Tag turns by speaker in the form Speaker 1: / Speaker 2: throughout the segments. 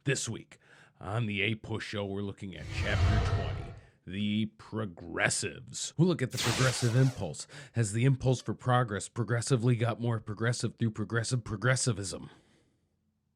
Speaker 1: This week on the APUSHow, we're looking at Chapter 20, the Progressives. We'll look at the progressive impulse. Has the impulse for progress progressively got more progressive through progressivism?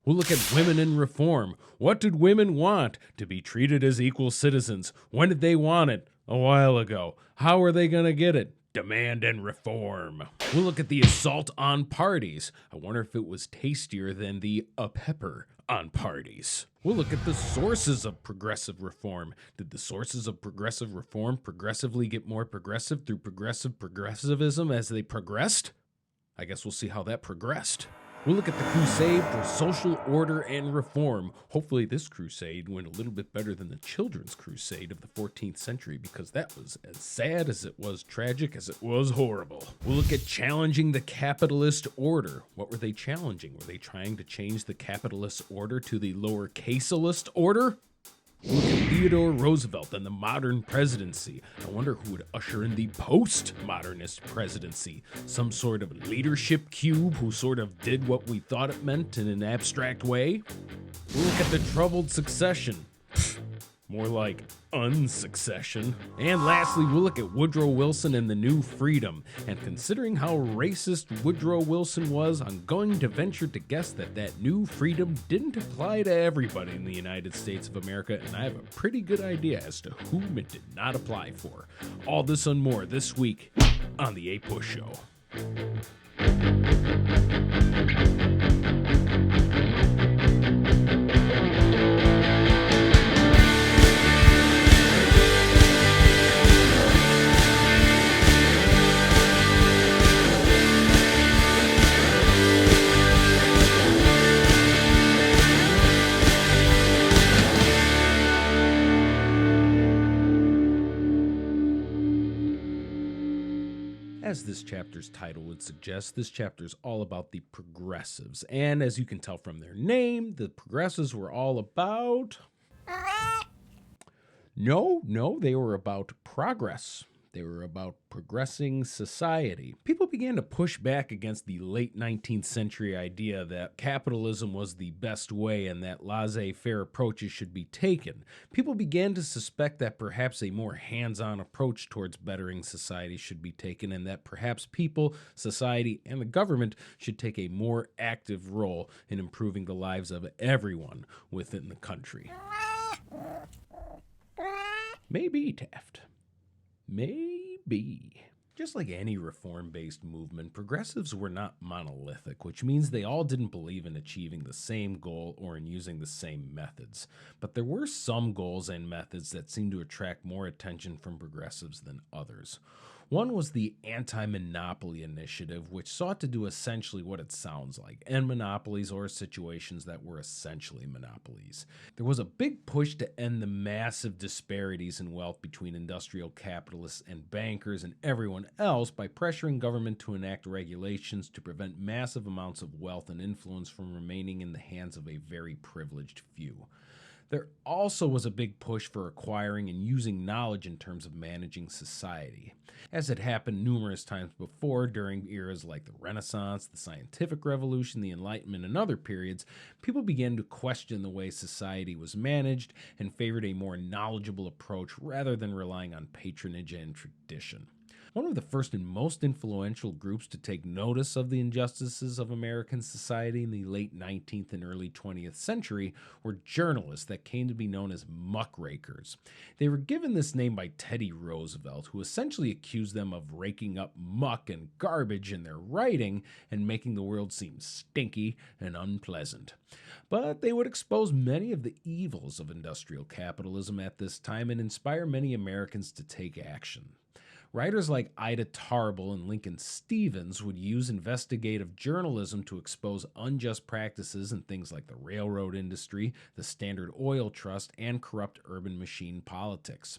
Speaker 1: We'll look at women in reform. What did women want? To be treated as equal citizens. When did they want it? A while ago. How are they going to get it? Demand and reform. We'll look at the assault on parties. I wonder if it was tastier than the pepper on parties. We'll look at the sources of progressive reform. Did the sources of progressive reform progressively get more progressive through progressivism as they progressed? I guess we'll see how that progressed. We'll look at the crusade for social order and reform. Hopefully this crusade went a little bit better than the children's crusade of the 14th century, because that was as sad as it was tragic as it was horrible. We'll look at challenging the capitalist order. What were they challenging? Were they trying to change the capitalist order to the lowercasealist order? We'll look at Theodore Roosevelt and the modern presidency. I wonder who would usher in the post-modernist presidency. Some sort of leadership cube who sort of did what we thought it meant in an abstract way. We'll look at the troubled succession. More like unsuccession. And lastly, we'll look at Woodrow Wilson and the New Freedom. And considering how racist Woodrow Wilson was, I'm going to venture to guess that that new freedom didn't apply to everybody in the United States of America, and I have a pretty good idea as to whom it did not apply for. All this and more this week on the APUSHow. As this chapter's title would suggest, this chapter is all about the progressives. And as you can tell from their name, the progressives were all about... No, they were about progress. They were about progressing society. People began to push back against the late 19th century idea that capitalism was the best way and that laissez-faire approaches should be taken. People began to suspect that perhaps a more hands-on approach towards bettering society should be taken, and that perhaps people, society, and the government should take a more active role in improving the lives of everyone within the country. Maybe, Taft. Maybe. Just like any reform-based movement, progressives were not monolithic, which means they all didn't believe in achieving the same goal or in using the same methods. But there were some goals and methods that seemed to attract more attention from progressives than others. One was the anti-monopoly initiative, which sought to do essentially what it sounds like, end monopolies or situations that were essentially monopolies. There was a big push to end the massive disparities in wealth between industrial capitalists and bankers and everyone else by pressuring government to enact regulations to prevent massive amounts of wealth and influence from remaining in the hands of a very privileged few. There also was a big push for acquiring and using knowledge in terms of managing society. As had happened numerous times before during eras like the Renaissance, the Scientific Revolution, the Enlightenment, and other periods, people began to question the way society was managed and favored a more knowledgeable approach rather than relying on patronage and tradition. One of the first and most influential groups to take notice of the injustices of American society in the late 19th and early 20th century were journalists that came to be known as muckrakers. They were given this name by Teddy Roosevelt, who essentially accused them of raking up muck and garbage in their writing and making the world seem stinky and unpleasant. But they would expose many of the evils of industrial capitalism at this time and inspire many Americans to take action. Writers like Ida Tarbell and Lincoln Stevens would use investigative journalism to expose unjust practices in things like the railroad industry, the Standard Oil Trust, and corrupt urban machine politics.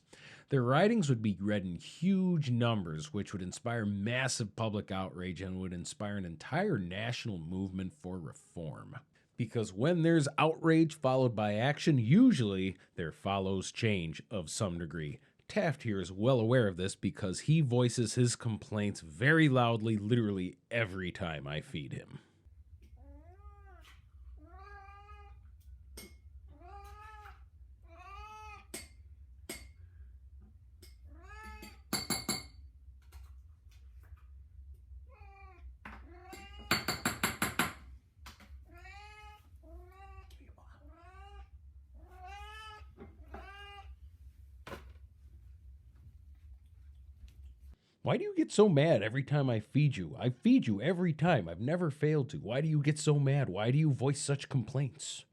Speaker 1: Their writings would be read in huge numbers, which would inspire massive public outrage and would inspire an entire national movement for reform. Because when there's outrage followed by action, usually there follows change of some degree. Taft here is well aware of this because he voices his complaints very loudly literally every time I feed him. Why do you get so mad every time I feed you? I feed you every time. I've never failed to. Why do you get so mad? Why do you voice such complaints?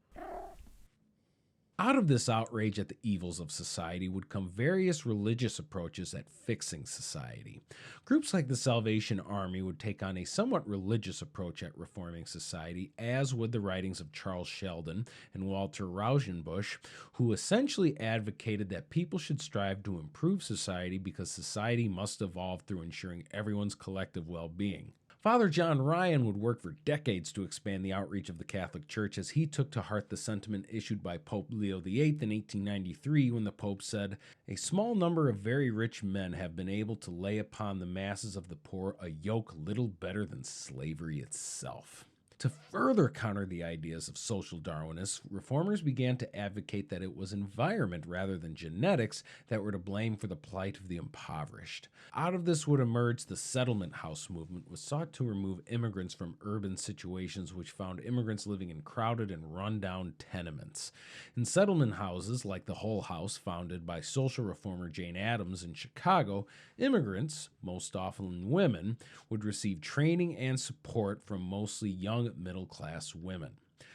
Speaker 1: Out of this outrage at the evils of society would come various religious approaches at fixing society. Groups like the Salvation Army would take on a somewhat religious approach at reforming society, as would the writings of Charles Sheldon and Walter Rauschenbusch, who essentially advocated that people should strive to improve society because society must evolve through ensuring everyone's collective well being. Father John Ryan would work for decades to expand the outreach of the Catholic Church as he took to heart the sentiment issued by Pope Leo VIII in 1893 when the Pope said, "A small number of very rich men have been able to lay upon the masses of the poor a yoke little better than slavery itself." To further counter the ideas of social Darwinists, reformers began to advocate that it was environment rather than genetics that were to blame for the plight of the impoverished. Out of this would emerge the settlement house movement, which sought to remove immigrants from urban situations which found immigrants living in crowded and run-down tenements. In settlement houses, like the Hull House founded by social reformer Jane Addams in Chicago, immigrants, most often women, would receive training and support from mostly young middle-class women.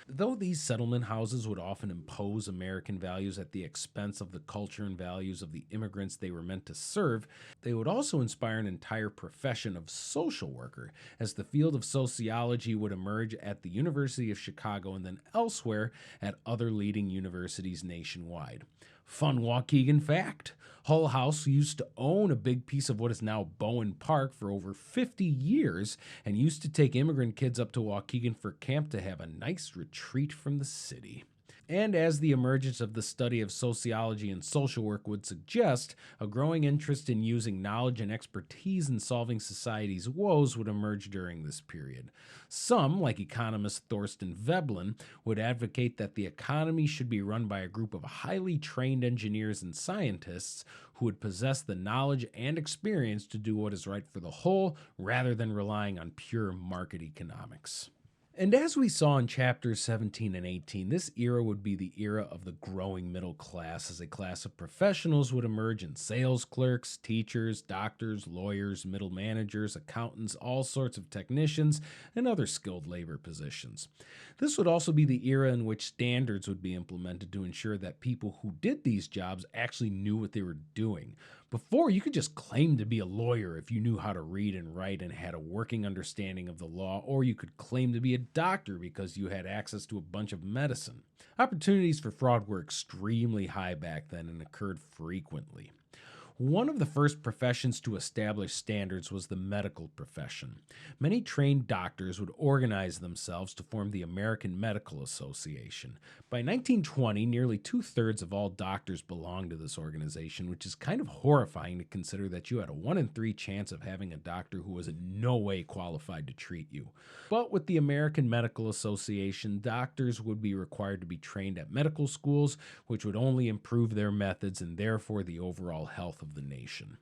Speaker 1: Though these settlement houses would often impose American values at the expense of the culture and values of the immigrants they were meant to serve, they would also inspire an entire profession of social worker, as the field of sociology would emerge at the University of Chicago and then elsewhere at other leading universities nationwide. Fun Waukegan fact: Hull House used to own a big piece of what is now Bowen Park for over 50 years and used to take immigrant kids up to Waukegan for camp to have a nice retreat from the city. And as the emergence of the study of sociology and social work would suggest, a growing interest in using knowledge and expertise in solving society's woes would emerge during this period. Some, like economist Thorsten Veblen, would advocate that the economy should be run by a group of highly trained engineers and scientists who would possess the knowledge and experience to do what is right for the whole rather than relying on pure market economics. And as we saw in chapters 17 and 18, this era would be the era of the growing middle class, as a class of professionals would emerge in sales clerks, teachers, doctors, lawyers, middle managers, accountants, all sorts of technicians, and other skilled labor positions. This would also be the era in which standards would be implemented to ensure that people who did these jobs actually knew what they were doing. Before, you could just claim to be a lawyer if you knew how to read and write and had a working understanding of the law, or you could claim to be a doctor because you had access to a bunch of medicine. Opportunities for fraud were extremely high back then and occurred frequently. One of the first professions to establish standards was the medical profession. Many trained doctors would organize themselves to form the American Medical Association. By 1920, nearly two-thirds of all doctors belonged to this organization, which is kind of horrifying to consider that you had a 1 in 3 chance of having a doctor who was in no way qualified to treat you. But with the American Medical Association, doctors would be required to be trained at medical schools, which would only improve their methods and therefore the overall health of the nation.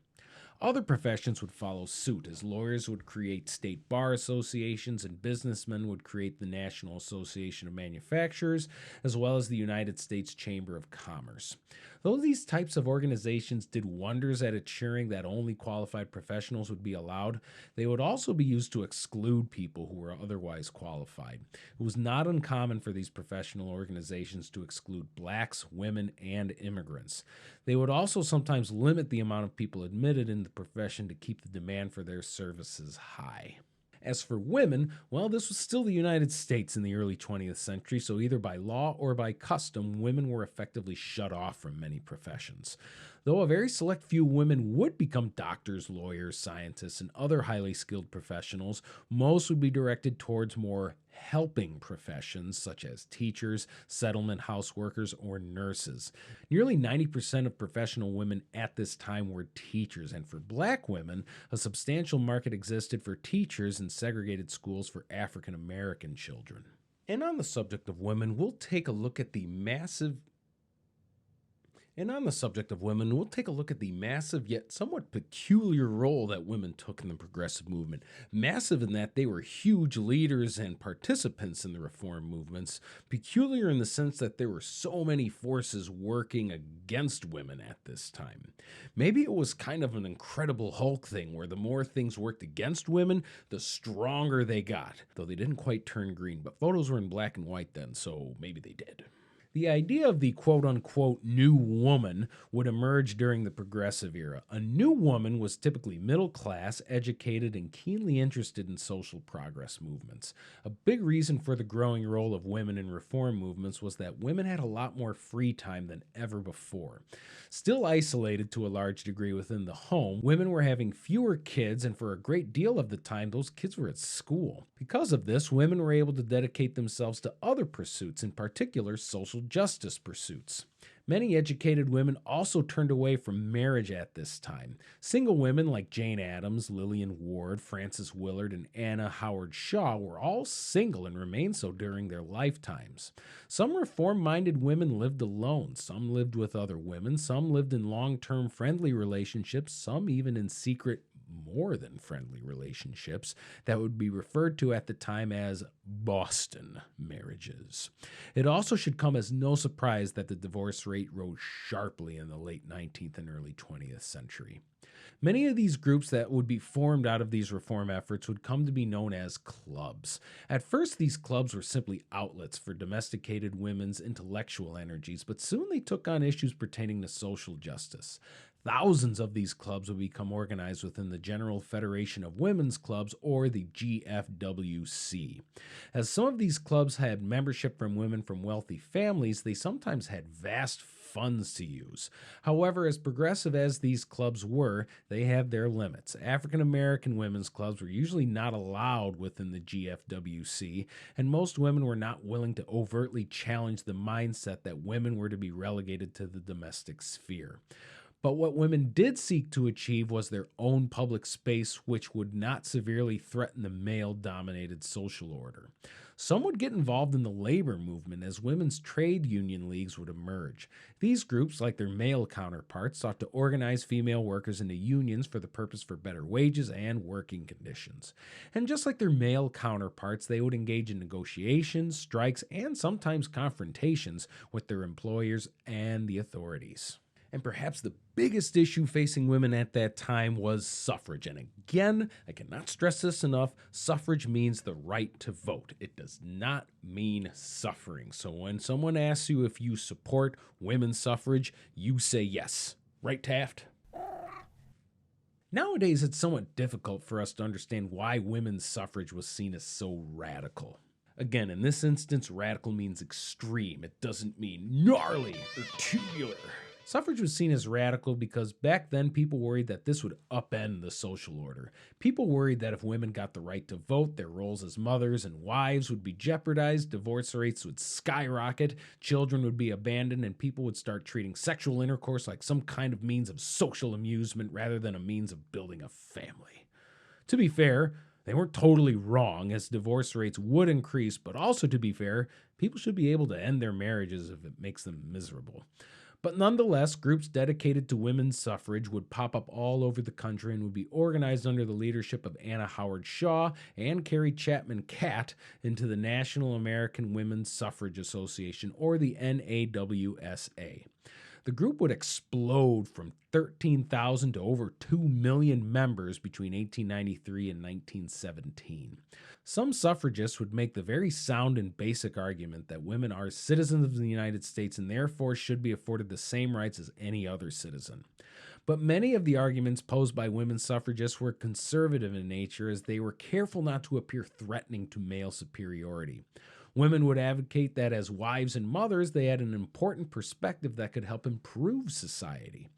Speaker 1: Other professions would follow suit, as lawyers would create state bar associations and businessmen would create the National Association of Manufacturers, as well as the United States Chamber of Commerce. Though these types of organizations did wonders at ensuring that only qualified professionals would be allowed, they would also be used to exclude people who were otherwise qualified. It was not uncommon for these professional organizations to exclude blacks, women, and immigrants. They would also sometimes limit the amount of people admitted in the profession to keep the demand for their services high. As for women, well, this was still the United States in the early 20th century, so either by law or by custom, women were effectively shut off from many professions. Though a very select few women would become doctors, lawyers, scientists, and other highly skilled professionals, most would be directed towards more helping professions such as teachers, settlement house workers, or nurses. Nearly 90% of professional women at this time were teachers, and for black women, a substantial market existed for teachers in segregated schools for African American children. And on the subject of women, we'll take a look at the massive And on the subject of women, we'll take a look at the massive yet somewhat peculiar role that women took in the progressive movement. Massive in that they were huge leaders and participants in the reform movements, peculiar in the sense that there were so many forces working against women at this time. Maybe it was kind of an Incredible Hulk thing where the more things worked against women, the stronger they got. Though they didn't quite turn green, but photos were in black and white then, so maybe they did. The idea of the quote-unquote new woman would emerge during the progressive era. A new woman was typically middle class, educated, and keenly interested in social progress movements. A big reason for the growing role of women in reform movements was that women had a lot more free time than ever before. Still isolated to a large degree within the home, women were having fewer kids, and for a great deal of the time, those kids were at school. Because of this, women were able to dedicate themselves to other pursuits, in particular social justice pursuits. Many educated women also turned away from marriage at this time. Single women like Jane Addams, Lillian Ward, Frances Willard, and Anna Howard Shaw were all single and remained so during their lifetimes. Some reform-minded women lived alone, some lived with other women, some lived in long-term friendly relationships, some even in secret more than friendly relationships that would be referred to at the time as Boston marriages. It also should come as no surprise that the divorce rate rose sharply in the late 19th and early 20th century. Many of these groups that would be formed out of these reform efforts would come to be known as clubs. At first, these clubs were simply outlets for domesticated women's intellectual energies, but soon they took on issues pertaining to social justice. Thousands of these clubs would become organized within the General Federation of Women's Clubs, or the GFWC. As some of these clubs had membership from women from wealthy families, they sometimes had vast funds to use. However, as progressive as these clubs were, they had their limits. African American women's clubs were usually not allowed within the GFWC, and most women were not willing to overtly challenge the mindset that women were to be relegated to the domestic sphere. But what women did seek to achieve was their own public space, which would not severely threaten the male-dominated social order. Some would get involved in the labor movement as women's trade union leagues would emerge. These groups, like their male counterparts, sought to organize female workers into unions for the purpose for better wages and working conditions. And just like their male counterparts, they would engage in negotiations, strikes, and sometimes confrontations with their employers and the authorities. And perhaps the biggest issue facing women at that time was suffrage. And again, I cannot stress this enough, suffrage means the right to vote. It does not mean suffering. So when someone asks you if you support women's suffrage, you say yes. Right, Taft? Nowadays, it's somewhat difficult for us to understand why women's suffrage was seen as so radical. Again, in this instance, radical means extreme. It doesn't mean gnarly or tubular. Suffrage was seen as radical because back then people worried that this would upend the social order. People worried that if women got the right to vote, their roles as mothers and wives would be jeopardized, divorce rates would skyrocket, children would be abandoned, and people would start treating sexual intercourse like some kind of means of social amusement rather than a means of building a family. To be fair, they weren't totally wrong, as divorce rates would increase, but also to be fair, people should be able to end their marriages if it makes them miserable. But nonetheless, groups dedicated to women's suffrage would pop up all over the country and would be organized under the leadership of Anna Howard Shaw and Carrie Chapman Catt into the National American Women's Suffrage Association, or the NAWSA. The group would explode from 13,000 to over 2 million members between 1893 and 1917. Some suffragists would make the very sound and basic argument that women are citizens of the United States and therefore should be afforded the same rights as any other citizen. But many of the arguments posed by women suffragists were conservative in nature, as they were careful not to appear threatening to male superiority. Women would advocate that as wives and mothers, they had an important perspective that could help improve society.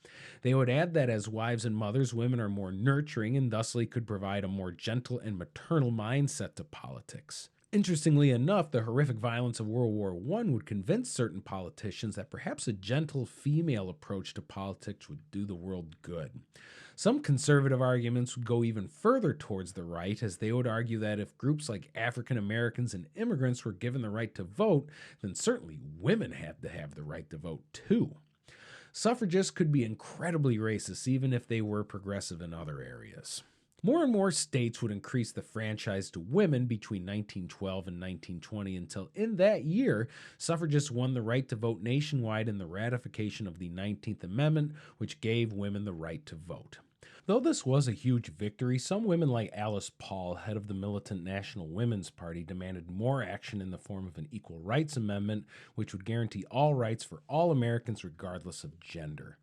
Speaker 1: They would add that as wives and mothers, women are more nurturing and thusly could provide a more gentle and maternal mindset to politics. Interestingly enough, the horrific violence of World War I would convince certain politicians that perhaps a gentle female approach to politics would do the world good. Some conservative arguments would go even further towards the right, as they would argue that if groups like African Americans and immigrants were given the right to vote, then certainly women had to have the right to vote too. Suffragists could be incredibly racist even if they were progressive in other areas. More and more states would increase the franchise to women between 1912 and 1920 until in that year, suffragists won the right to vote nationwide in the ratification of the 19th Amendment, which gave women the right to vote. Though this was a huge victory, some women like Alice Paul, head of the militant National Women's Party, demanded more action in the form of an Equal Rights Amendment, which would guarantee all rights for all Americans regardless of gender.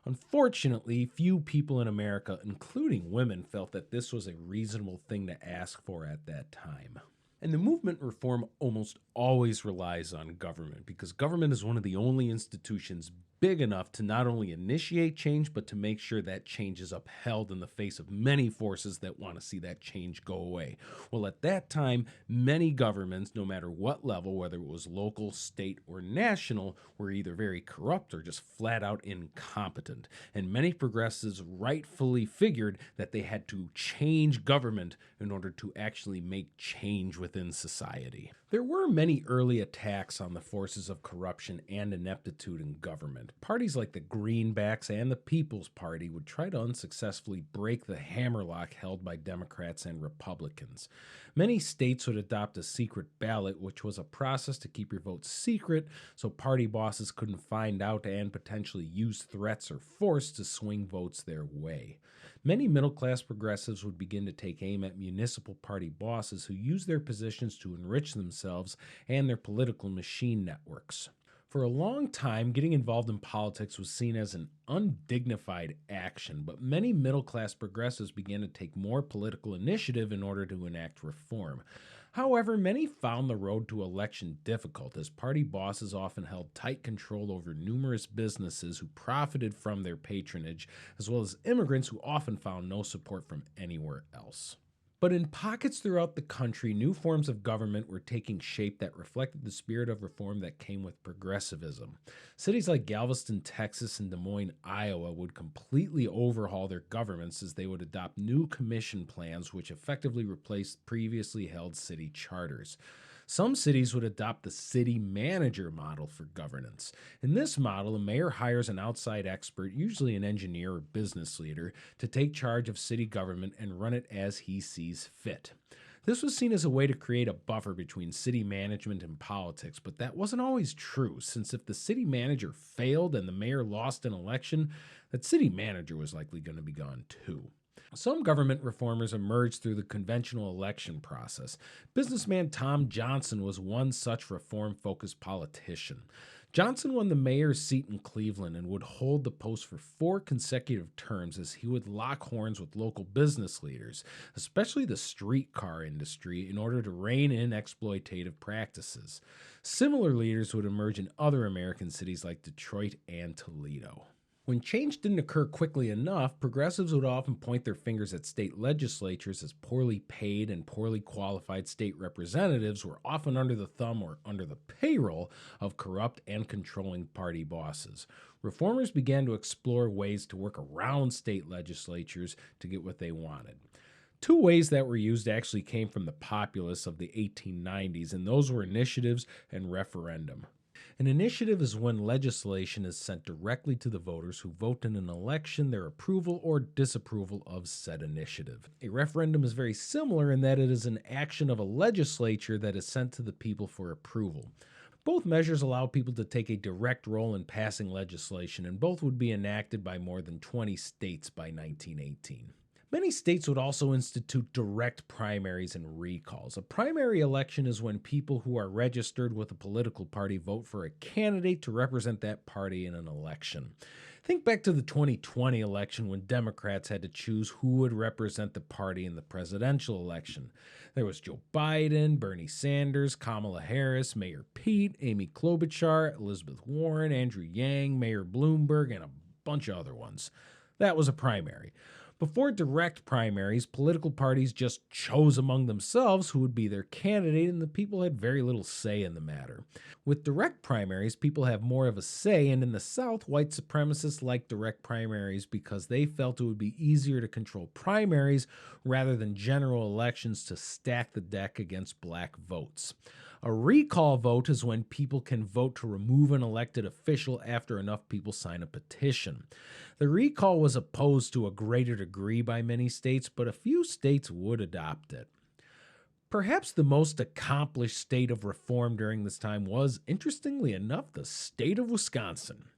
Speaker 1: Unfortunately, few people in America, including women, felt that this was a reasonable thing to ask for at that time. And the movement reform almost always relies on government because government is one of the only institutions big enough to not only initiate change, but to make sure that change is upheld in the face of many forces that want to see that change go away. Well, at that time, many governments, no matter what level, whether it was local, state, or national, were either very corrupt or just flat out incompetent. And many progressives rightfully figured that they had to change government in order to actually make change within society. There were many early attacks on the forces of corruption and ineptitude in government. Parties like the Greenbacks and the People's Party would try to unsuccessfully break the hammerlock held by Democrats and Republicans. Many states would adopt a secret ballot, which was a process to keep your vote secret so party bosses couldn't find out and potentially use threats or force to swing votes their way. Many middle-class progressives would begin to take aim at municipal party bosses who used their positions to enrich themselves and their political machine networks. For a long time, getting involved in politics was seen as an undignified action, but many middle-class progressives began to take more political initiative in order to enact reform. However, many found the road to election difficult, as party bosses often held tight control over numerous businesses who profited from their patronage, as well as immigrants who often found no support from anywhere else. But in pockets throughout the country, new forms of government were taking shape that reflected the spirit of reform that came with progressivism. Cities like Galveston, Texas, and Des Moines, Iowa would completely overhaul their governments as they would adopt new commission plans which effectively replaced previously held city charters. Some cities would adopt the city manager model for governance. In this model, a mayor hires an outside expert, usually an engineer or business leader, to take charge of city government and run it as he sees fit. This was seen as a way to create a buffer between city management and politics, but that wasn't always true, since if the city manager failed and the mayor lost an election, that city manager was likely going to be gone too. Some government reformers emerged through the conventional election process. Businessman Tom Johnson was one such reform-focused politician. Johnson won the mayor's seat in Cleveland and would hold the post for 4 consecutive terms as he would lock horns with local business leaders, especially the streetcar industry, in order to rein in exploitative practices. Similar leaders would emerge in other American cities like Detroit and Toledo. When change didn't occur quickly enough, progressives would often point their fingers at state legislatures as poorly paid and poorly qualified state representatives were often under the thumb or under the payroll of corrupt and controlling party bosses. Reformers began to explore ways to work around state legislatures to get what they wanted. 2 ways that were used actually came from the populists of the 1890s, and those were initiatives and referendum. An initiative is when legislation is sent directly to the voters who vote in an election their approval or disapproval of said initiative. A referendum is very similar in that it is an action of a legislature that is sent to the people for approval. Both measures allow people to take a direct role in passing legislation, and both would be enacted by more than 20 states by 1918. Many states would also institute direct primaries and recalls. A primary election is when people who are registered with a political party vote for a candidate to represent that party in an election. Think back to the 2020 election when Democrats had to choose who would represent the party in the presidential election. There was Joe Biden, Bernie Sanders, Kamala Harris, Mayor Pete, Amy Klobuchar, Elizabeth Warren, Andrew Yang, Mayor Bloomberg, and a bunch of other ones. That was a primary. Before direct primaries, political parties just chose among themselves who would be their candidate, and the people had very little say in the matter. With direct primaries, people have more of a say, and in the South, white supremacists liked direct primaries because they felt it would be easier to control primaries rather than general elections to stack the deck against black votes. A recall vote is when people can vote to remove an elected official after enough people sign a petition. The recall was opposed to a greater degree by many states, but a few states would adopt it. Perhaps the most accomplished state of reform during this time was, interestingly enough, the state of Wisconsin.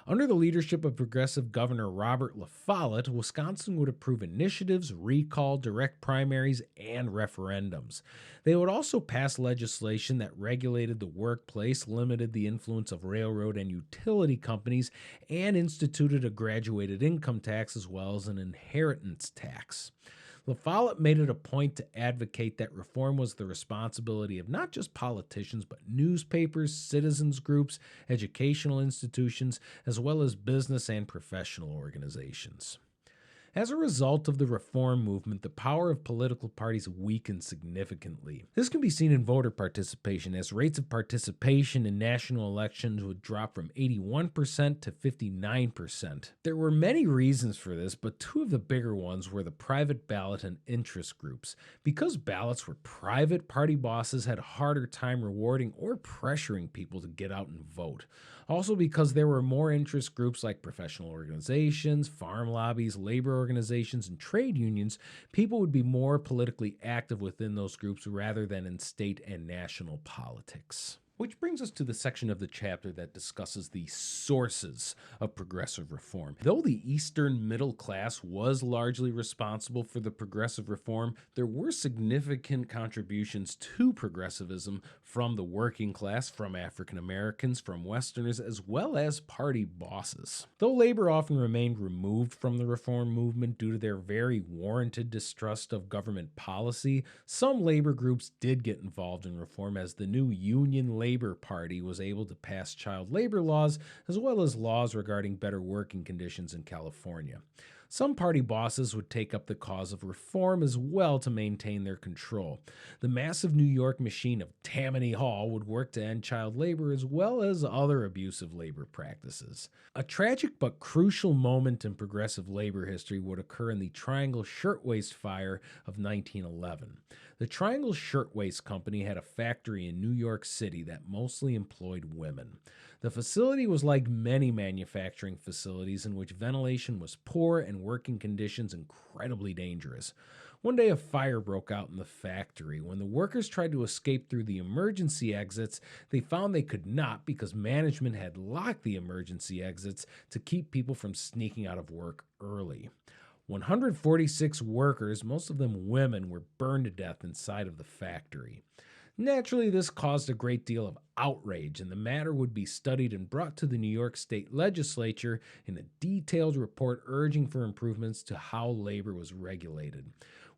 Speaker 1: Under the leadership of progressive Governor Robert La Follette, Wisconsin would approve initiatives, recall, direct primaries, and referendums. They would also pass legislation that regulated the workplace, limited the influence of railroad and utility companies, and instituted a graduated income tax as well as an inheritance tax. La Follette made it a point to advocate that reform was the responsibility of not just politicians, but newspapers, citizens groups, educational institutions, as well as business and professional organizations. As a result of the reform movement, the power of political parties weakened significantly. This can be seen in voter participation, as rates of participation in national elections would drop from 81% to 59%. There were many reasons for this, but two of the bigger ones were the private ballot and interest groups. Because ballots were private, party bosses had a harder time rewarding or pressuring people to get out and vote. Also, because there were more interest groups like professional organizations, farm lobbies, labor organizations, and trade unions, people would be more politically active within those groups rather than in state and national politics. Which brings us to the section of the chapter that discusses the sources of progressive reform. Though the Eastern middle class was largely responsible for the progressive reform, there were significant contributions to progressivism from the working class, from African Americans, from Westerners, as well as party bosses. Though labor often remained removed from the reform movement due to their very warranted distrust of government policy, some labor groups did get involved in reform, as the new Union Labor Party was able to pass child labor laws as well as laws regarding better working conditions in California. Some party bosses would take up the cause of reform as well to maintain their control. The massive New York machine of Tammany Hall would work to end child labor as well as other abusive labor practices. A tragic but crucial moment in progressive labor history would occur in the Triangle Shirtwaist Fire of 1911. The Triangle Shirtwaist Company had a factory in New York City that mostly employed women. The facility was like many manufacturing facilities in which ventilation was poor and working conditions incredibly dangerous. One day a fire broke out in the factory. When the workers tried to escape through the emergency exits, they found they could not because management had locked the emergency exits to keep people from sneaking out of work early. 146 workers, most of them women, were burned to death inside of the factory. Naturally, this caused a great deal of outrage, and the matter would be studied and brought to the New York State Legislature in a detailed report urging for improvements to how labor was regulated.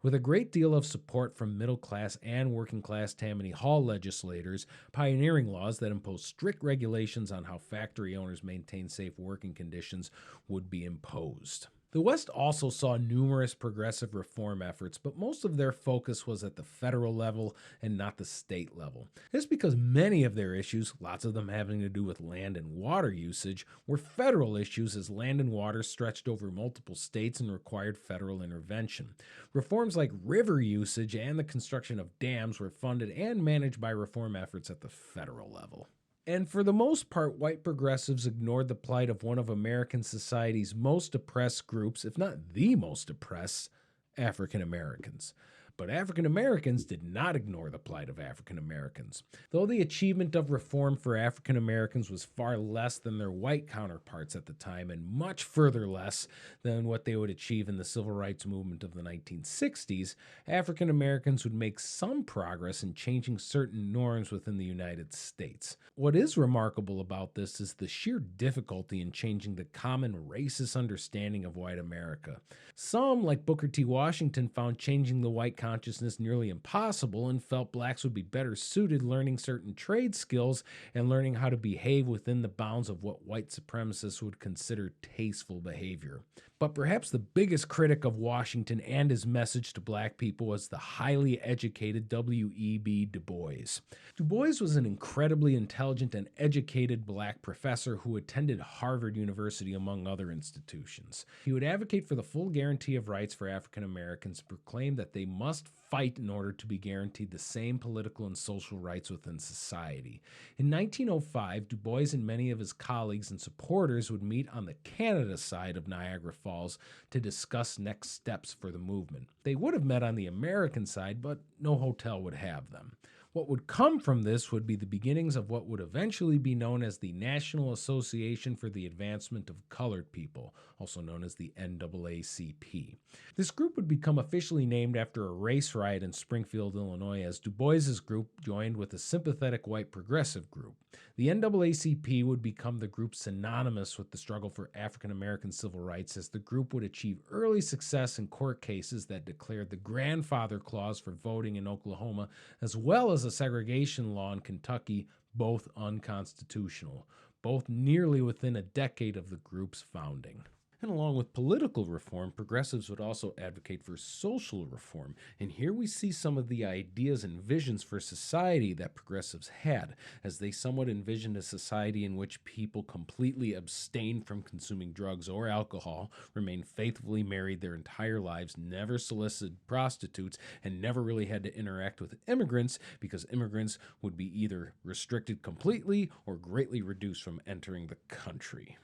Speaker 1: With a great deal of support from middle-class and working-class Tammany Hall legislators, pioneering laws that imposed strict regulations on how factory owners maintain safe working conditions would be imposed. The West also saw numerous progressive reform efforts, but most of their focus was at the federal level and not the state level. This is because many of their issues, lots of them having to do with land and water usage, were federal issues, as land and water stretched over multiple states and required federal intervention. Reforms like river usage and the construction of dams were funded and managed by reform efforts at the federal level. And for the most part, white progressives ignored the plight of one of American society's most oppressed groups, if not the most oppressed, African Americans. But African Americans did not ignore the plight of African Americans. Though the achievement of reform for African Americans was far less than their white counterparts at the time, and much further less than what they would achieve in the civil rights movement of the 1960s, African Americans would make some progress in changing certain norms within the United States. What is remarkable about this is the sheer difficulty in changing the common racist understanding of white America. Some, like Booker T. Washington, found changing the white consciousness nearly impossible and felt blacks would be better suited learning certain trade skills and learning how to behave within the bounds of what white supremacists would consider tasteful behavior. But perhaps the biggest critic of Washington and his message to black people was the highly educated W.E.B. Du Bois. Du Bois was an incredibly intelligent and educated black professor who attended Harvard University, among other institutions. He would advocate for the full guarantee of rights for African Americans, proclaim that they must fight in order to be guaranteed the same political and social rights within society. In 1905, Du Bois and many of his colleagues and supporters would meet on the Canada side of Niagara Falls to discuss next steps for the movement. They would have met on the American side, but no hotel would have them. What would come from this would be the beginnings of what would eventually be known as the National Association for the Advancement of Colored People, also known as the NAACP. This group would become officially named after a race riot in Springfield, Illinois, as Du Bois's group joined with a sympathetic white progressive group. The NAACP would become the group synonymous with the struggle for African American civil rights, as the group would achieve early success in court cases that declared the grandfather clause for voting in Oklahoma, as well as a segregation law in Kentucky, both unconstitutional, both nearly within a decade of the group's founding. And along with political reform, progressives would also advocate for social reform. And here we see some of the ideas and visions for society that progressives had, as they somewhat envisioned a society in which people completely abstained from consuming drugs or alcohol, remained faithfully married their entire lives, never solicited prostitutes, and never really had to interact with immigrants, because immigrants would be either restricted completely or greatly reduced from entering the country.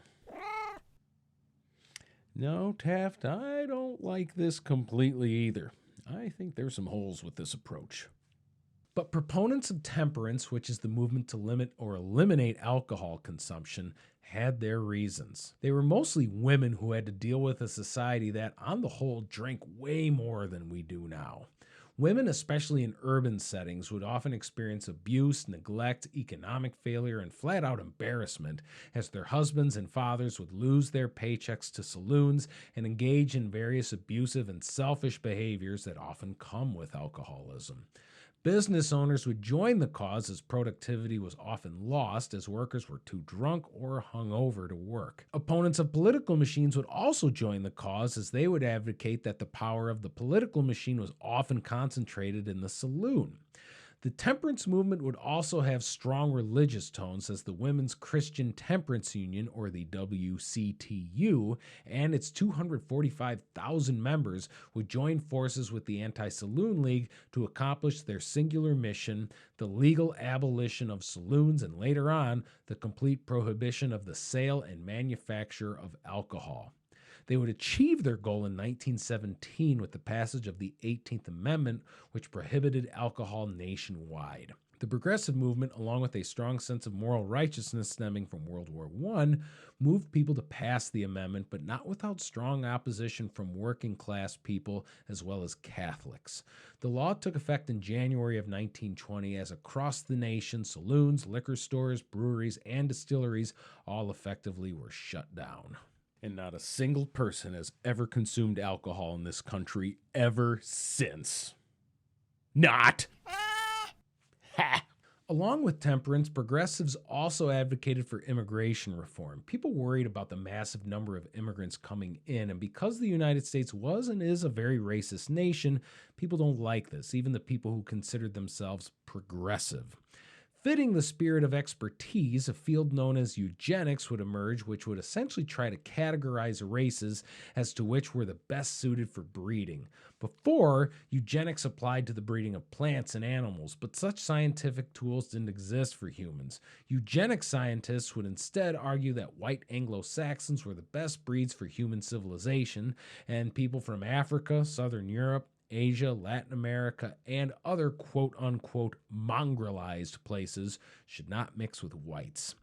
Speaker 1: No, Taft, I don't like this completely either. I think there's some holes with this approach. But proponents of temperance, which is the movement to limit or eliminate alcohol consumption, had their reasons. They were mostly women who had to deal with a society that, on the whole, drank way more than we do now. Women, especially in urban settings, would often experience abuse, neglect, economic failure, and flat-out embarrassment, as their husbands and fathers would lose their paychecks to saloons and engage in various abusive and selfish behaviors that often come with alcoholism. Business owners would join the cause, as productivity was often lost as workers were too drunk or hungover to work. Opponents of political machines would also join the cause, as they would advocate that the power of the political machine was often concentrated in the saloon. The temperance movement would also have strong religious tones, as the Women's Christian Temperance Union, or the WCTU, and its 245,000 members would join forces with the Anti-Saloon League to accomplish their singular mission, the legal abolition of saloons, and later on, the complete prohibition of the sale and manufacture of alcohol. They would achieve their goal in 1917 with the passage of the 18th Amendment, which prohibited alcohol nationwide. The progressive movement, along with a strong sense of moral righteousness stemming from World War I, moved people to pass the amendment, but not without strong opposition from working class people as well as Catholics. The law took effect in January of 1920, as across the nation, saloons, liquor stores, breweries, and distilleries all effectively were shut down. And not a single person has ever consumed alcohol in this country ever since. Not! Ha! Along with temperance, progressives also advocated for immigration reform. People worried about the massive number of immigrants coming in, and because the United States was and is a very racist nation, people don't like this, even the people who considered themselves progressive. Fitting the spirit of expertise, a field known as eugenics would emerge, which would essentially try to categorize races as to which were the best suited for breeding. Before, eugenics applied to the breeding of plants and animals, but such scientific tools didn't exist for humans. Eugenic scientists would instead argue that white Anglo-Saxons were the best breeds for human civilization, and people from Africa, Southern Europe, Asia, Latin America, and other quote-unquote mongrelized places should not mix with whites.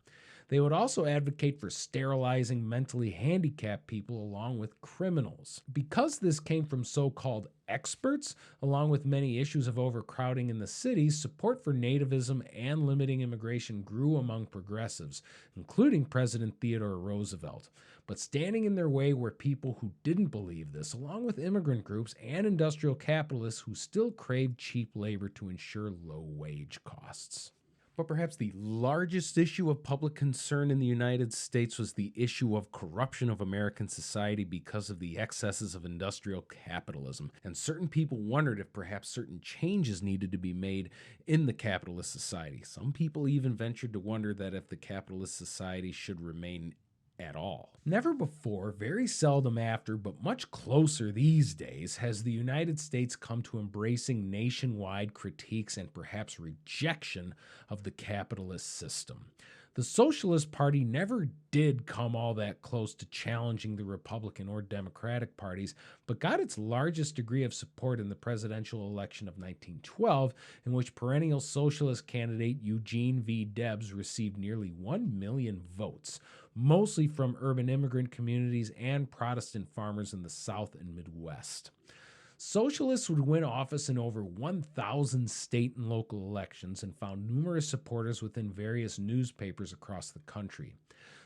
Speaker 1: They would also advocate for sterilizing mentally handicapped people along with criminals. Because this came from so-called experts, along with many issues of overcrowding in the cities, support for nativism and limiting immigration grew among progressives, including President Theodore Roosevelt. But standing in their way were people who didn't believe this, along with immigrant groups and industrial capitalists who still craved cheap labor to ensure low wage costs. But perhaps the largest issue of public concern in the United States was the issue of corruption of American society because of the excesses of industrial capitalism. And certain people wondered if perhaps certain changes needed to be made in the capitalist society. Some people even ventured to wonder that if the capitalist society should remain at all. Never before, very seldom after, but much closer these days, has the United States come to embracing nationwide critiques and perhaps rejection of the capitalist system. The Socialist Party never did come all that close to challenging the Republican or Democratic parties, but got its largest degree of support in the presidential election of 1912, in which perennial socialist candidate Eugene V. Debs received nearly 1 million votes, mostly from urban immigrant communities and Protestant farmers in the South and Midwest. Socialists would win office in over 1,000 state and local elections and found numerous supporters within various newspapers across the country.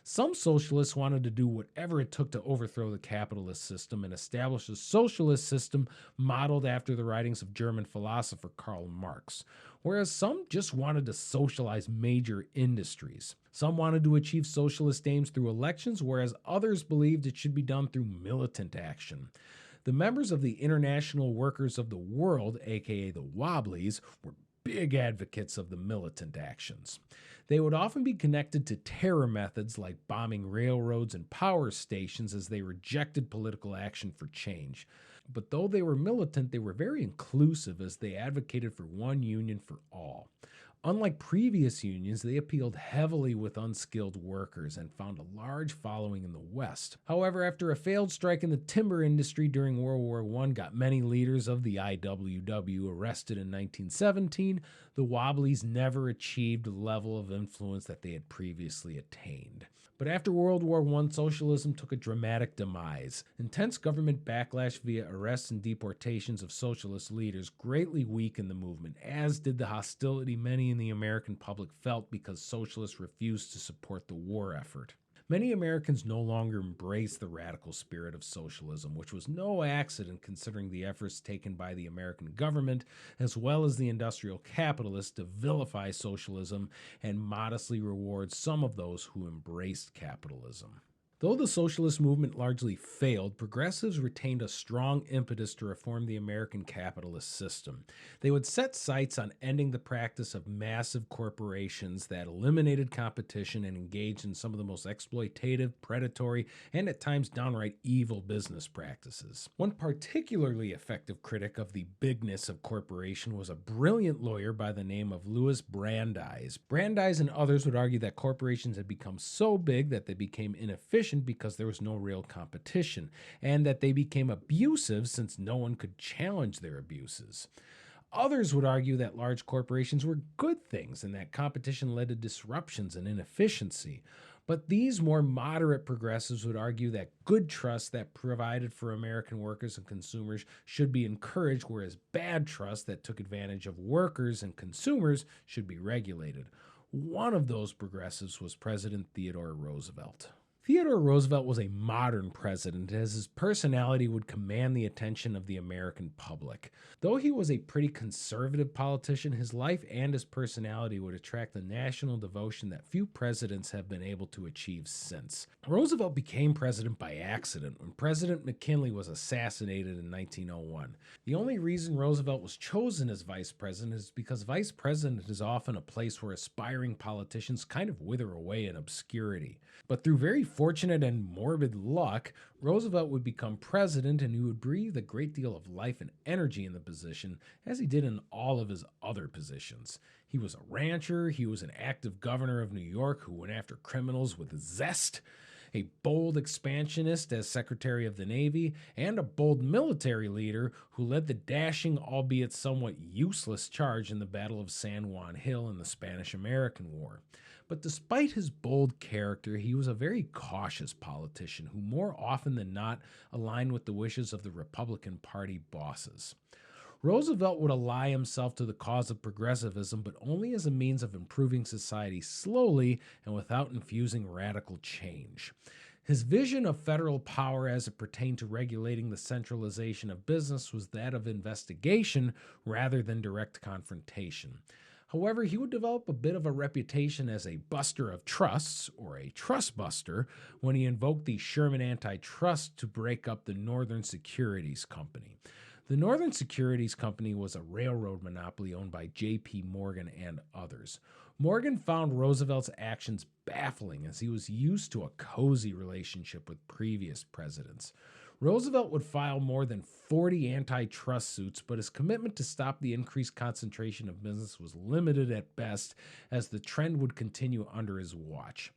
Speaker 1: Some socialists wanted to do whatever it took to overthrow the capitalist system and establish a socialist system modeled after the writings of German philosopher Karl Marx, whereas some just wanted to socialize major industries. Some wanted to achieve socialist aims through elections, whereas others believed it should be done through militant action. The members of the International Workers of the World, aka the Wobblies, were big advocates of the militant actions. They would often be connected to terror methods like bombing railroads and power stations, as they rejected political action for change. But though they were militant, they were very inclusive, as they advocated for one union for all. Unlike previous unions, they appealed heavily with unskilled workers and found a large following in the West. However, after a failed strike in the timber industry during World War I got many leaders of the IWW arrested in 1917, the Wobblies never achieved the level of influence that they had previously attained. But after World War I, socialism took a dramatic demise. Intense government backlash via arrests and deportations of socialist leaders greatly weakened the movement, as did the hostility many in the American public felt because socialists refused to support the war effort. Many Americans no longer embraced the radical spirit of socialism, which was no accident considering the efforts taken by the American government as well as the industrial capitalists to vilify socialism and modestly reward some of those who embraced capitalism. Though the socialist movement largely failed, progressives retained a strong impetus to reform the American capitalist system. They would set sights on ending the practice of massive corporations that eliminated competition and engaged in some of the most exploitative, predatory, and at times downright evil business practices. One particularly effective critic of the bigness of corporation was a brilliant lawyer by the name of Louis Brandeis. Brandeis and others would argue that corporations had become so big that they became inefficient because there was no real competition, and that they became abusive since no one could challenge their abuses. Others would argue that large corporations were good things and that competition led to disruptions and inefficiency. But these more moderate progressives would argue that good trust that provided for American workers and consumers should be encouraged, whereas bad trust that took advantage of workers and consumers should be regulated. One of those progressives was President Theodore Roosevelt. Theodore Roosevelt was a modern president, as his personality would command the attention of the American public. Though he was a pretty conservative politician, his life and his personality would attract the national devotion that few presidents have been able to achieve since. Roosevelt became president by accident when President McKinley was assassinated in 1901. The only reason Roosevelt was chosen as vice president is because vice president is often a place where aspiring politicians kind of wither away in obscurity. But through very fortunate and morbid luck, Roosevelt would become president, and he would breathe a great deal of life and energy in the position, as he did in all of his other positions. He was a rancher, he was an active governor of New York who went after criminals with zest, a bold expansionist as Secretary of the Navy, and a bold military leader who led the dashing, albeit somewhat useless charge in the Battle of San Juan Hill in the Spanish-American War. But despite his bold character, he was a very cautious politician who more often than not aligned with the wishes of the Republican Party bosses. Roosevelt would ally himself to the cause of progressivism, but only as a means of improving society slowly and without infusing radical change. His vision of federal power as it pertained to regulating the centralization of business was that of investigation rather than direct confrontation. However, he would develop a bit of a reputation as a buster of trusts, or a trust buster, when he invoked the Sherman Antitrust to break up the Northern Securities Company. The Northern Securities Company was a railroad monopoly owned by J.P. Morgan and others. Morgan found Roosevelt's actions baffling, as he was used to a cozy relationship with previous presidents. Roosevelt would file more than 40 antitrust suits, but his commitment to stop the increased concentration of business was limited at best, as the trend would continue under his watch.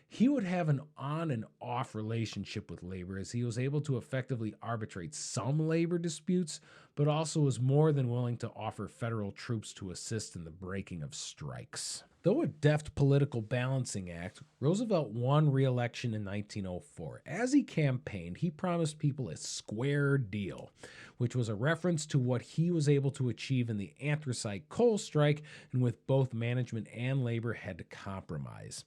Speaker 1: He would have an on and off relationship with labor, as he was able to effectively arbitrate some labor disputes, but also was more than willing to offer federal troops to assist in the breaking of strikes. Though a deft political balancing act, Roosevelt won re-election in 1904. As he campaigned, he promised people a square deal, which was a reference to what he was able to achieve in the anthracite coal strike, and with both management and labor had to compromise.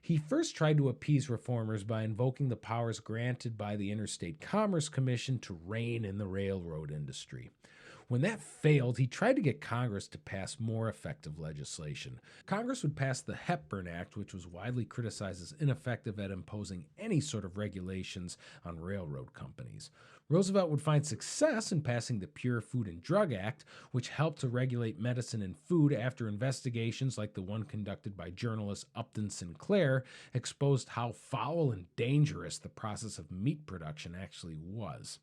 Speaker 1: He first tried to appease reformers by invoking the powers granted by the Interstate Commerce Commission to rein in the railroad industry. When that failed, he tried to get Congress to pass more effective legislation. Congress would pass the Hepburn Act, which was widely criticized as ineffective at imposing any sort of regulations on railroad companies. Roosevelt would find success in passing the Pure Food and Drug Act, which helped to regulate medicine and food after investigations like the one conducted by journalist Upton Sinclair exposed how foul and dangerous the process of meat production actually was.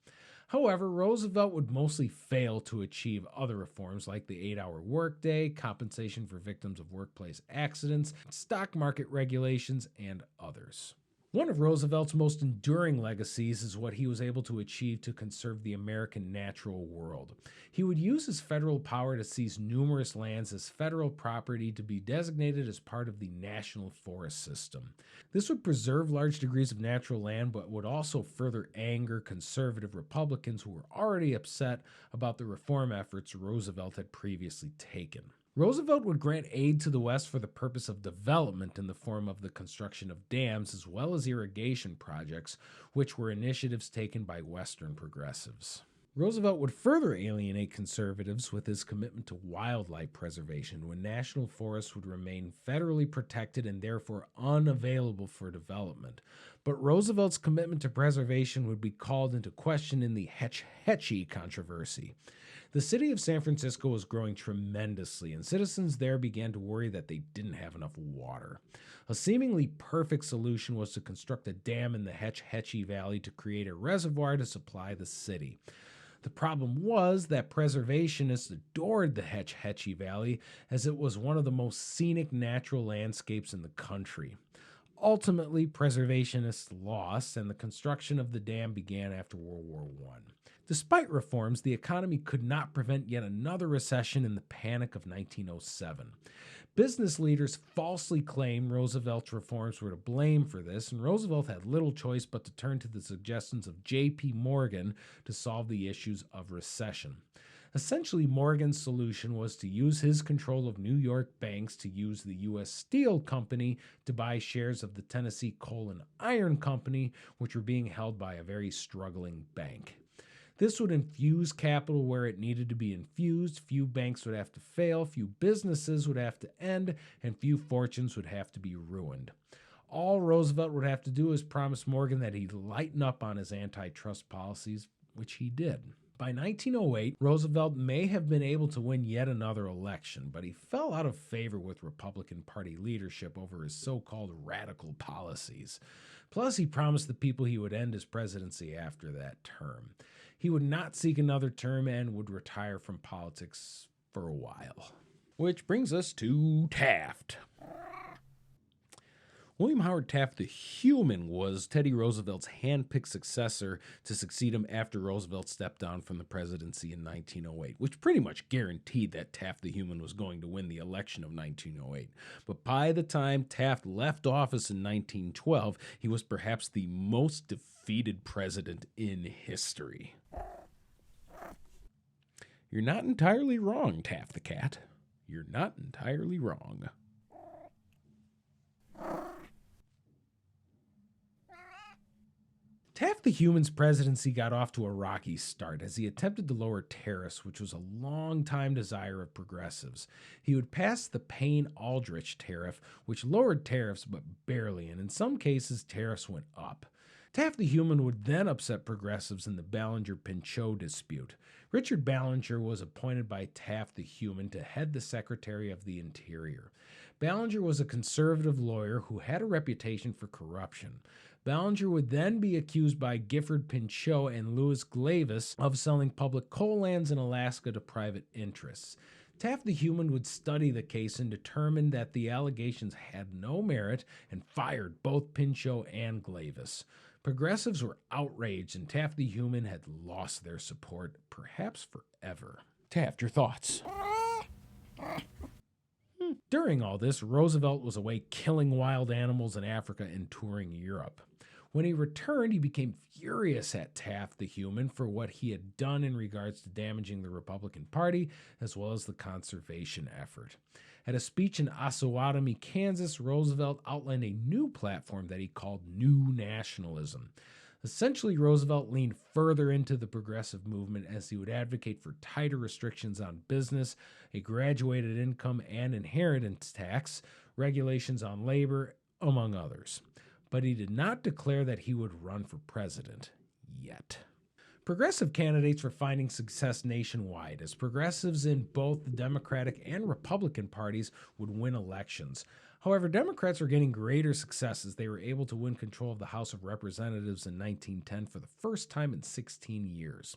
Speaker 1: However, Roosevelt would mostly fail to achieve other reforms like the 8-hour workday, compensation for victims of workplace accidents, stock market regulations, and others. One of Roosevelt's most enduring legacies is what he was able to achieve to conserve the American natural world. He would use his federal power to seize numerous lands as federal property to be designated as part of the National Forest System. This would preserve large degrees of natural land, but would also further anger conservative Republicans who were already upset about the reform efforts Roosevelt had previously taken. Roosevelt would grant aid to the West for the purpose of development in the form of the construction of dams as well as irrigation projects, which were initiatives taken by Western progressives. Roosevelt would further alienate conservatives with his commitment to wildlife preservation, when national forests would remain federally protected and therefore unavailable for development. But Roosevelt's commitment to preservation would be called into question in the Hetchy controversy. The city of San Francisco was growing tremendously, and citizens there began to worry that they didn't have enough water. A seemingly perfect solution was to construct a dam in the Hetchy Valley to create a reservoir to supply the city. The problem was that preservationists adored the Hetchy Valley, as it was one of the most scenic natural landscapes in the country. Ultimately, preservationists lost, and the construction of the dam began after World War I. Despite reforms, the economy could not prevent yet another recession in the Panic of 1907. Business leaders falsely claimed Roosevelt's reforms were to blame for this, and Roosevelt had little choice but to turn to the suggestions of J.P. Morgan to solve the issues of recession. Essentially, Morgan's solution was to use his control of New York banks to use the U.S. Steel Company to buy shares of the Tennessee Coal and Iron Company, which were being held by a very struggling bank. This would infuse capital where it needed to be infused, few banks would have to fail, few businesses would have to end, and few fortunes would have to be ruined. All Roosevelt would have to do is promise Morgan that he'd lighten up on his antitrust policies, which he did. By 1908, Roosevelt may have been able to win yet another election, but he fell out of favor with Republican Party leadership over his so-called radical policies. Plus, he promised the people he would end his presidency after that term. He would not seek another term and would retire from politics for a while. Which brings us to Taft. William Howard Taft the Human was Teddy Roosevelt's hand-picked successor to succeed him after Roosevelt stepped down from the presidency in 1908, which pretty much guaranteed that Taft the Human was going to win the election of 1908. But by the time Taft left office in 1912, he was perhaps the most defeated president in history. You're not entirely wrong, Taft the cat. You're not entirely wrong. Taft the Human's presidency got off to a rocky start as he attempted to lower tariffs, which was a long-time desire of progressives. He would pass the Payne-Aldrich tariff, which lowered tariffs but barely, and in some cases tariffs went up. Taft the Human would then upset progressives in the Ballinger-Pinchot dispute. Richard Ballinger was appointed by Taft the Human to head the Secretary of the Interior. Ballinger was a conservative lawyer who had a reputation for corruption. Ballinger would then be accused by Gifford Pinchot and Louis Glavis of selling public coal lands in Alaska to private interests. Taft the Human would study the case and determine that the allegations had no merit and fired both Pinchot and Glavis. Progressives were outraged and Taft the Human had lost their support, perhaps forever. Taft, your thoughts? During all this, Roosevelt was away killing wild animals in Africa and touring Europe. When he returned, he became furious at Taft the Human for what he had done in regards to damaging the Republican Party as well as the conservation effort. At a speech in Osawatomie, Kansas, Roosevelt outlined a new platform that he called New Nationalism. Essentially, Roosevelt leaned further into the progressive movement as he would advocate for tighter restrictions on business, a graduated income and inheritance tax, regulations on labor, among others. But he did not declare that he would run for president yet. Progressive candidates were finding success nationwide as progressives in both the Democratic and Republican parties would win elections. However, Democrats were gaining greater success as they were able to win control of the House of Representatives in 1910 for the first time in 16 years.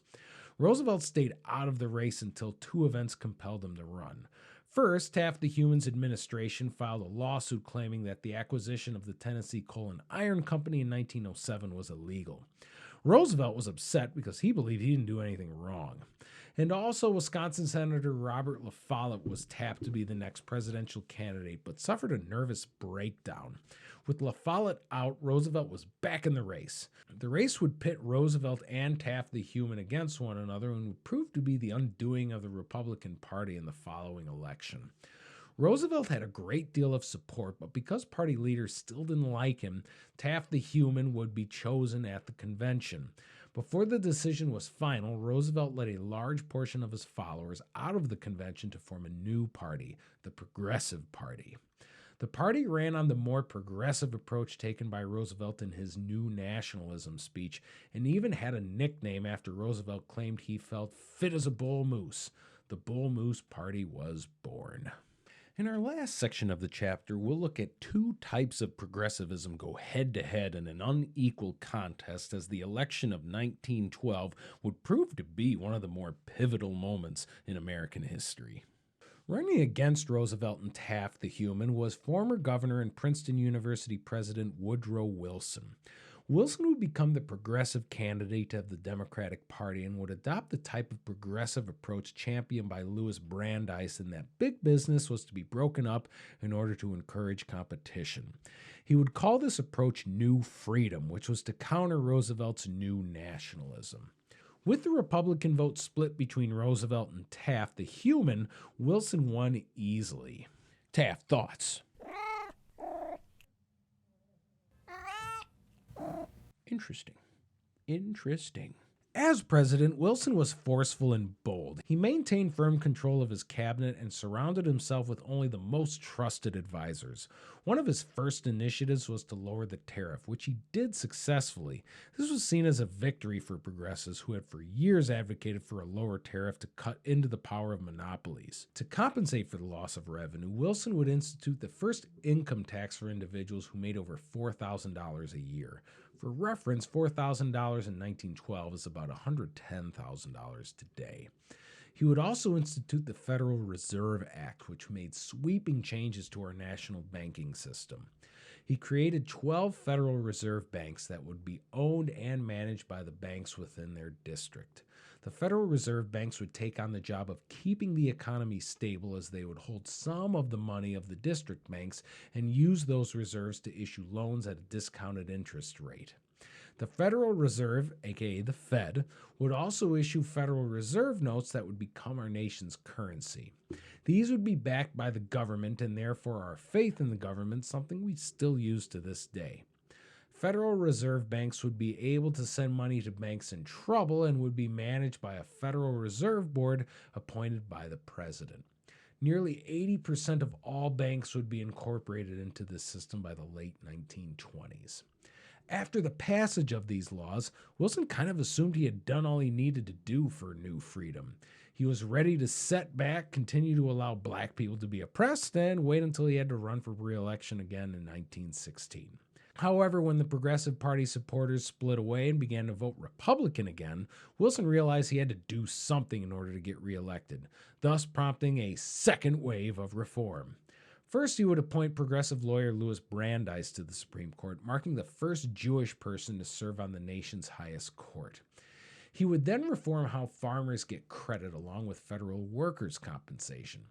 Speaker 1: Roosevelt stayed out of the race until two events compelled him to run. First, Taft the Human's administration filed a lawsuit claiming that the acquisition of the Tennessee Coal and Iron Company in 1907 was illegal. Roosevelt was upset because he believed he didn't do anything wrong. And also, Wisconsin Senator Robert La Follette was tapped to be the next presidential candidate, but suffered a nervous breakdown. With La Follette out, Roosevelt was back in the race. The race would pit Roosevelt and Taft the Human against one another and would prove to be the undoing of the Republican Party in the following election. Roosevelt had a great deal of support, but because party leaders still didn't like him, Taft the Human would be chosen at the convention. Before the decision was final, Roosevelt led a large portion of his followers out of the convention to form a new party, the Progressive Party. The party ran on the more progressive approach taken by Roosevelt in his New Nationalism speech, and even had a nickname after Roosevelt claimed he felt fit as a bull moose. The Bull Moose Party was born. In our last section of the chapter, we'll look at two types of progressivism go head-to-head in an unequal contest, as the election of 1912 would prove to be one of the more pivotal moments in American history. Running against Roosevelt and Taft the Human was former governor and Princeton University president Woodrow Wilson. Wilson would become the progressive candidate of the Democratic Party and would adopt the type of progressive approach championed by Louis Brandeis in that big business was to be broken up in order to encourage competition. He would call this approach New Freedom, which was to counter Roosevelt's New Nationalism. With the Republican vote split between Roosevelt and Taft the Human, Wilson won easily. Taft, thoughts? Interesting. As president, Wilson was forceful and bold. He maintained firm control of his cabinet and surrounded himself with only the most trusted advisors. One of his first initiatives was to lower the tariff, which he did successfully. This was seen as a victory for progressives who had for years advocated for a lower tariff to cut into the power of monopolies. To compensate for the loss of revenue, Wilson would institute the first income tax for individuals who made over $4,000 a year. For reference, $4,000 in 1912 is about $110,000 today. He would also institute the Federal Reserve Act, which made sweeping changes to our national banking system. He created 12 Federal Reserve banks that would be owned and managed by the banks within their district. The Federal Reserve banks would take on the job of keeping the economy stable, as they would hold some of the money of the district banks and use those reserves to issue loans at a discounted interest rate. The Federal Reserve, aka the Fed, would also issue Federal Reserve notes that would become our nation's currency. These would be backed by the government, and therefore our faith in the government, something we still use to this day. Federal Reserve banks would be able to send money to banks in trouble and would be managed by a Federal Reserve Board appointed by the president. Nearly 80% of all banks would be incorporated into this system by the late 1920s. After the passage of these laws, Wilson kind of assumed he had done all he needed to do for New Freedom. He was ready to set back, continue to allow black people to be oppressed, and wait until he had to run for re-election again in 1916. However, when the Progressive Party supporters split away and began to vote Republican again, Wilson realized he had to do something in order to get reelected, thus prompting a second wave of reform. First, he would appoint progressive lawyer Louis Brandeis to the Supreme Court, marking the first Jewish person to serve on the nation's highest court. He would then reform how farmers get credit along with federal workers' compensation.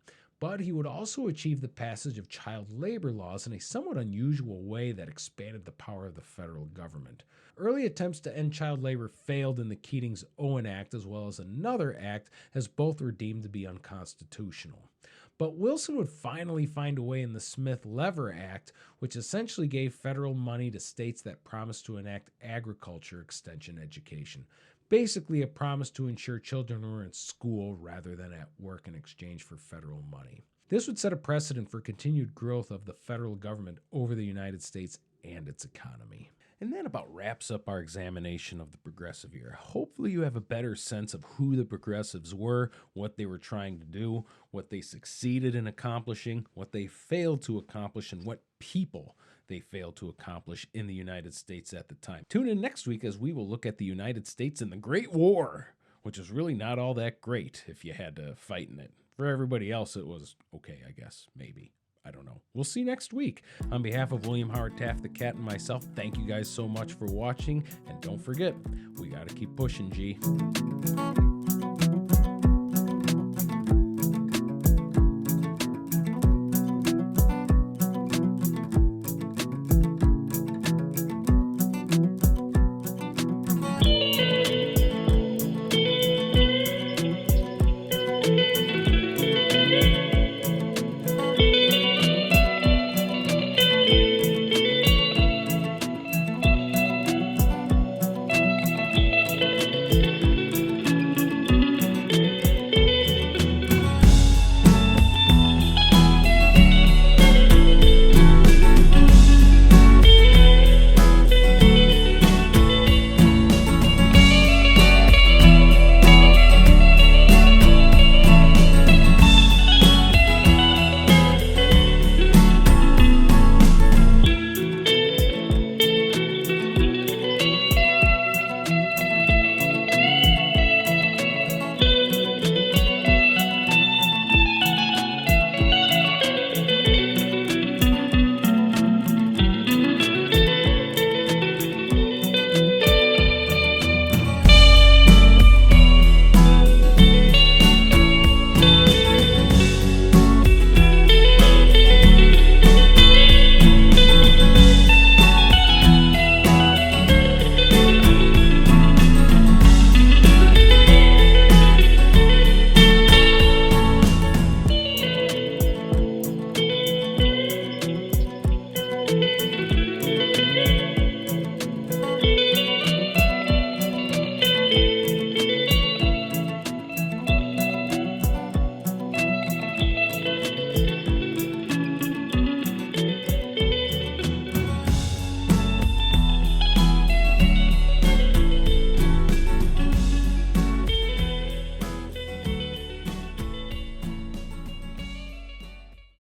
Speaker 1: But he would also achieve the passage of child labor laws in a somewhat unusual way that expanded the power of the federal government. Early attempts to end child labor failed in the Keating's-Owen Act as well as another act, as both were deemed to be unconstitutional. But Wilson would finally find a way in the Smith-Lever Act, which essentially gave federal money to states that promised to enact agriculture extension education. Basically a promise to ensure children were in school rather than at work in exchange for federal money. This would set a precedent for continued growth of the federal government over the United States and its economy. And that about wraps up our examination of the Progressive era. Hopefully you have a better sense of who the Progressives were, what they were trying to do, what they succeeded in accomplishing, what they failed to accomplish, and what people they failed to accomplish in the United States at the time. Tune in next week as we will look at the United States in the Great War, which is really not all that great if you had to fight in it. For everybody else, it was okay, I guess, maybe. I don't know. We'll see next week. On behalf of William Howard Taft, the cat, and myself, thank you guys so much for watching. And don't forget, we got to keep pushing, G.